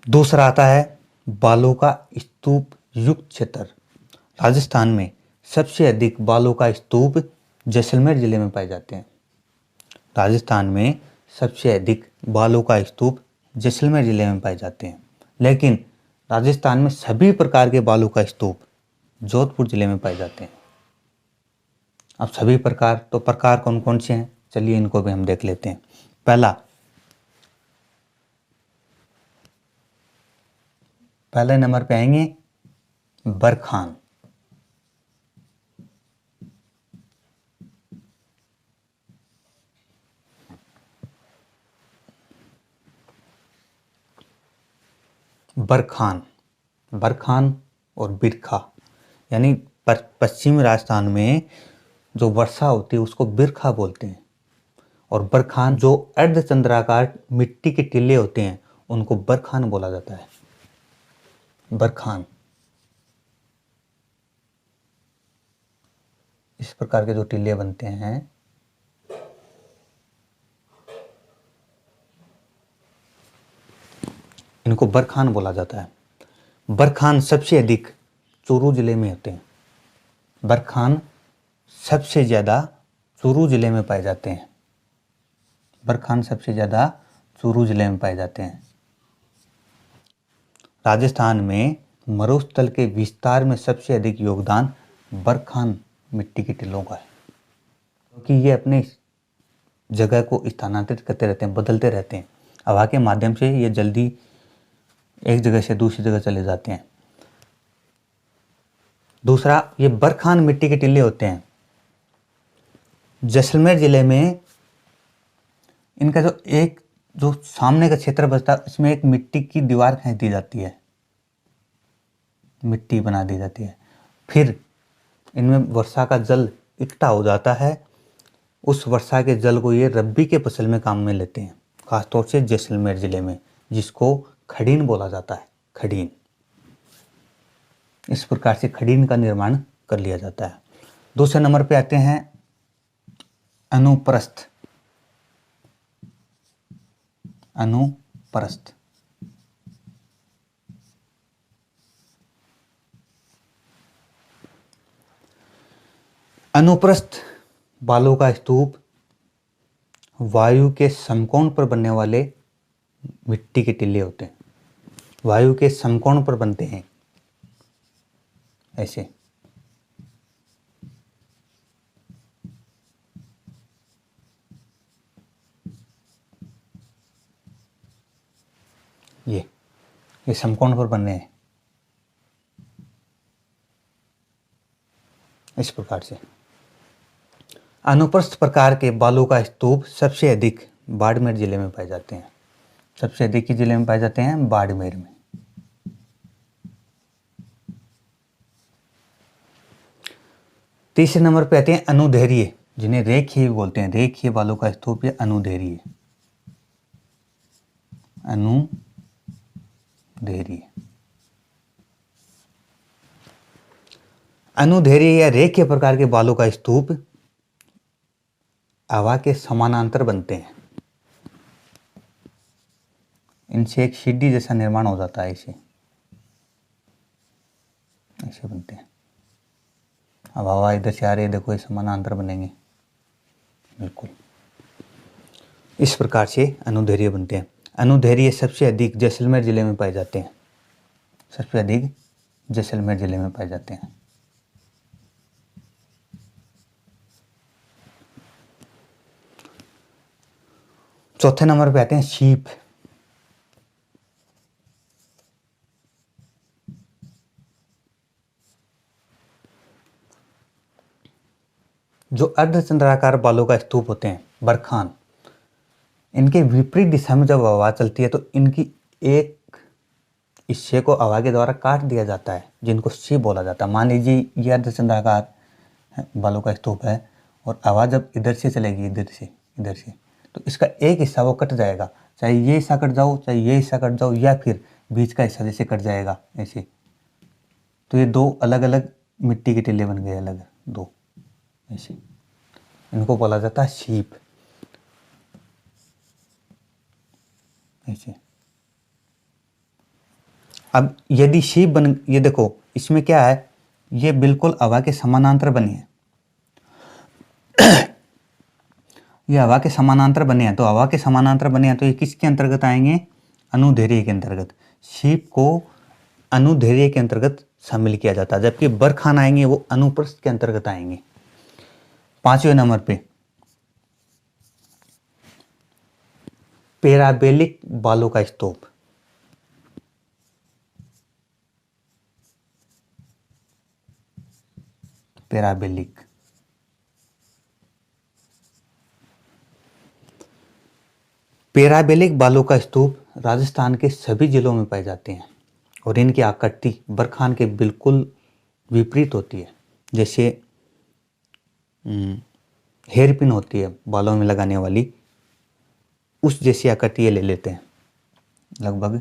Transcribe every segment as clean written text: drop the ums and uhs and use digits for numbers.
दूसरा आता है बालों का स्तूप युक्त क्षेत्र। राजस्थान में सबसे अधिक बालों का स्तूप जैसलमेर जिले में पाए जाते हैं। राजस्थान में सबसे अधिक बालों का स्तूप जैसलमेर जिले में पाए जाते हैं, लेकिन राजस्थान में सभी प्रकार के बालों का स्तूप जोधपुर जिले में पाए जाते हैं। अब सभी प्रकार, तो प्रकार कौन कौन से हैं, चलिए इनको भी हम देख लेते हैं। पहले नंबर पे आएंगे बरखान। बरखान और बिरखा, यानी पश्चिमी राजस्थान में जो वर्षा होती है उसको बिरखा बोलते हैं, और बरखान जो अर्धचंद्राकार मिट्टी के टीले होते हैं उनको बरखान बोला जाता है। बरखान, इस प्रकार के जो टीले बनते हैं इनको बरखान बोला जाता है। बरखान सबसे अधिक चूरू जिले में होते हैं। बरखान सबसे ज़्यादा चूरू जिले में पाए जाते हैं। बरखान सबसे ज़्यादा चूरू जिले में पाए जाते हैं। राजस्थान में मरुस्थल के विस्तार में सबसे अधिक योगदान बरखान मिट्टी के टीलों का है, क्योंकि ये अपने जगह को स्थानांतरित करते रहते हैं, बदलते रहते हैं। हवा के माध्यम से ये जल्दी एक जगह से दूसरी जगह चले जाते हैं। दूसरा, ये बरखान मिट्टी के टीले होते हैं। जैसलमेर जिले में इनका जो सामने का क्षेत्र बचता है इसमें एक मिट्टी की दीवार खींच दी जाती है, मिट्टी बना दी जाती है। फिर इनमें वर्षा का जल इकट्ठा हो जाता है। उस वर्षा के जल को ये रब्बी के फसल में काम में लेते हैं, खासतौर से जैसलमेर जिले में, जिसको खड़ीन बोला जाता है। खड़ीन, इस प्रकार से खड़ीन का निर्माण कर लिया जाता है। दूसरे नंबर पे आते हैं अनुप्रस्थ। अनुप्रस्थ, अनुप्रस्थ बालों का स्तूप वायु के समकोण पर बनने वाले मिट्टी के टीले होते हैं। वायु के समकोण पर बनते हैं ऐसे। ये समकोण पर बने हैं इस प्रकार से। अनुप्रस्थ प्रकार के बालों का स्तूप सबसे अधिक बाड़मेर जिले में पाए जाते हैं। सबसे अधिक किस जिले में पाए जाते हैं? बाड़मेर में। तीसरे नंबर पे आते हैं अनुदैर्घ्य, जिन्हें रेखीय बोलते हैं। रेखीय बालों का स्तूप या अनुदैर्घ्य। अनुदैर्घ्य या रेखीय प्रकार के बालों का स्तूप हवा के समानांतर बनते हैं। इनसे एक सीढ़ी जैसा निर्माण हो जाता है, ऐसे बनते हैं। अब हवा इधर से आ रही है, देखो ये समानांतर बनेंगे बिल्कुल। इस प्रकार से अनुदैर्घ्य बनते हैं। अनुदैर्घ्य सबसे अधिक जैसलमेर जिले में पाए जाते हैं। सबसे अधिक जैसलमेर जिले में पाए जाते हैं। चौथे नंबर पे आते हैं शीप। जो अर्धचंद्राकार बालों का स्तूप होते हैं बरखान, इनके विपरीत दिशा में जब हवा चलती है तो इनकी एक हिस्से को हवा के द्वारा काट दिया जाता है, जिनको शीप बोला जाता है। मान लीजिए ये अर्धचंद्राकार बालों का स्तूप है और हवा जब इधर से चलेगी, इधर से, तो इसका एक हिस्सा वो कट जाएगा। चाहे ये हिस्सा कट जाओ, चाहे ये हिस्सा कट जाओ, या फिर बीच का हिस्सा जैसे कट जाएगा ऐसे। तो ये दो अलग अलग मिट्टी के टीले बन गए, अलग दो ऐसे। इनको बोला जाता है शीप ऐसे। अब यदि शीप बन, ये देखो इसमें क्या है, ये बिल्कुल हवा के समानांतर बनी है, ये हवा के समानांतर बने हैं, तो हवा के समानांतर बने हैं तो ये किसके अंतर्गत आएंगे, अनुदैर्ध्य के अंतर्गत। शीप को अनुदैर्ध्य के अंतर्गत शामिल किया जाता है, जबकि बरखान आएंगे वो अनुप्रस्थ के अंतर्गत आएंगे। 5वें नंबर पे पैराबोलिक बालों का स्तूप। पैराबोलिक, पैराबोलिक बालों का स्तूप राजस्थान के सभी जिलों में पाए जाते हैं और इनकी आकृति बरखान के बिल्कुल विपरीत होती है। जैसे हेयर पिन होती है बालों में लगाने वाली, उस जैसी आकृति ये ले लेते हैं लगभग।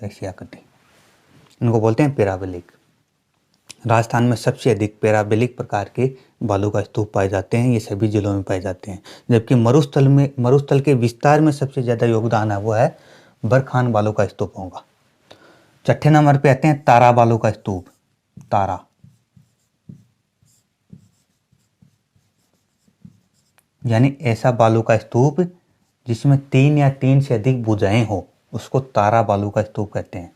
ऐसी आकृति, इनको बोलते हैं पैराबोलिक। राजस्थान में सबसे अधिक पैराबोलिक प्रकार के बालों का स्तूप पाए जाते हैं, ये सभी जिलों में पाए जाते हैं। जबकि मरुस्थल के विस्तार में सबसे ज़्यादा योगदान है वो है बरखान बालों का स्तूप होगा। 6ठे नंबर पे आते हैं तारा बालों का स्तूप। तारा, यानी ऐसा बालों का स्तूप जिसमें 3 या 3 से अधिक भुजाएं हो, उसको तारा बालों का स्तूप कहते हैं।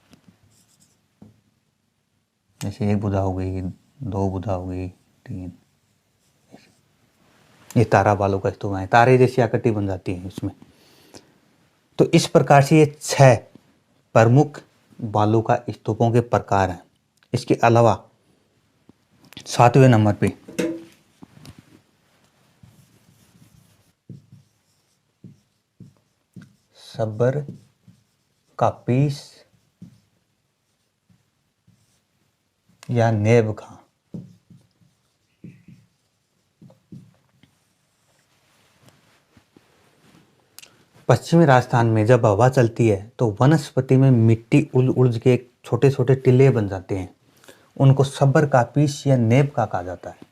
जैसे 1 भुजा हो गई, 2 भुजा हो गई, 3, ये तारा बालों का स्तूप है। तारे जैसी आकृति बन जाती है इसमें। तो इस प्रकार से ये 6 प्रमुख बालों का स्तूपों के प्रकार हैं। इसके अलावा 7वें नंबर पे सब्र का पीस या नेब का। पश्चिमी राजस्थान में जब हवा चलती है तो वनस्पति में मिट्टी उलझ के छोटे छोटे टिल्ले बन जाते हैं, उनको सब्र का पीस या नेब का कहा जाता है।